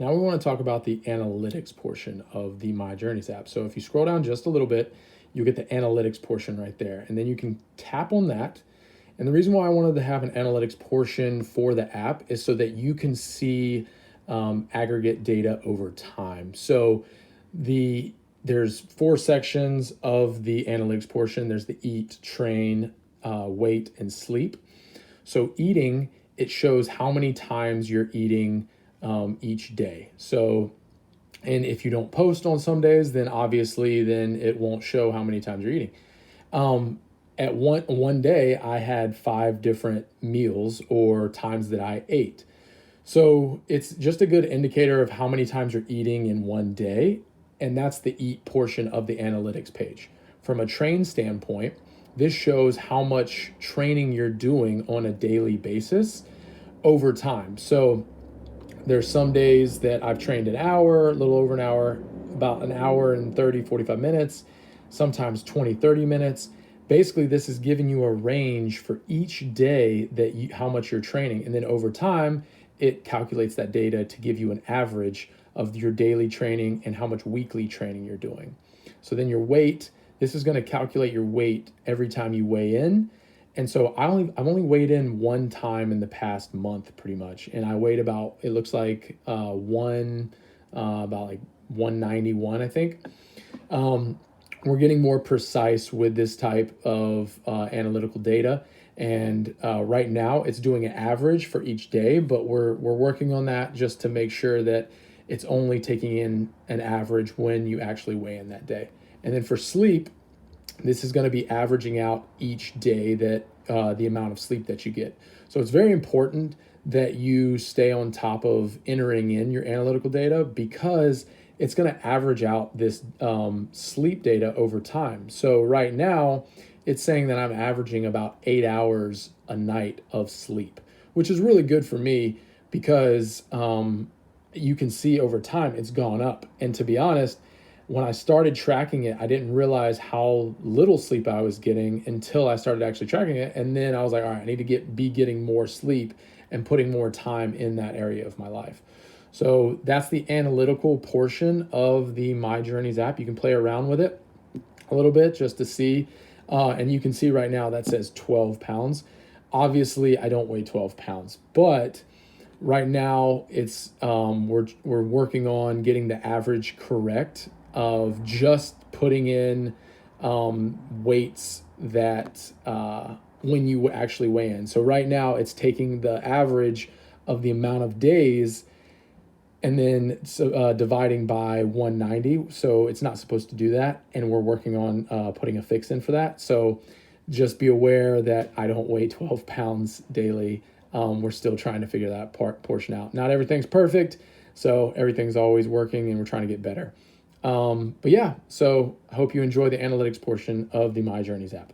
Now we want to talk about the analytics portion of the MyJournies app. So if you scroll down just a little bit, you get the analytics portion right there. And then you can tap on that. And the reason why I wanted to have an analytics portion for the app is so that you can see aggregate data over time. So there's 4 sections of the analytics portion. There's the eat, train, weight, and sleep. So eating, it shows how many times you're eating each day. So, and if you don't post on some days, then obviously then it won't show how many times you're eating. At one day, I had 5 different meals or times that I ate. So it's just a good indicator of how many times you're eating in one day. And that's the eat portion of the analytics page. From a train standpoint, this shows how much training you're doing on a daily basis over time. So there's some days that I've trained an hour, a little over an hour, about an hour and 30, 45 minutes, sometimes 20, 30 minutes. Basically, this is giving you a range for each day that how much you're training. And then over time, it calculates that data to give you an average of your daily training and how much weekly training you're doing. So then your weight, this is going to calculate your weight every time you weigh in. And so I've only weighed in one time in the past month pretty much. And I weighed about, it looks like about like 191, I think. We're getting more precise with this type of analytical data. And right now it's doing an average for each day, but we're working on that just to make sure that it's only taking in an average when you actually weigh in that day. And then for sleep, this is going to be averaging out each day that the amount of sleep that you get. So it's very important that you stay on top of entering in your analytical data because it's going to average out this sleep data over time. So right now, it's saying that I'm averaging about 8 hours a night of sleep, which is really good for me because you can see over time it's gone up. And to be honest, when I started tracking it, I didn't realize how little sleep I was getting until I started actually tracking it. And then I was like, all right, I need to be getting more sleep and putting more time in that area of my life. So that's the analytical portion of the MyJournies app. You can play around with it a little bit just to see. And you can see right now that says 12 pounds. Obviously, I don't weigh 12 pounds, but right now it's we're working on getting the average correct of just putting in weights that when you actually weigh in. So right now it's taking the average of the amount of days and then dividing by 190. So it's not supposed to do that. And we're working on putting a fix in for that. So just be aware that I don't weigh 12 pounds daily. We're still trying to figure that portion out. Not everything's perfect. So everything's always working and we're trying to get better. But yeah, so I hope you enjoy the analytics portion of the MyJournies app.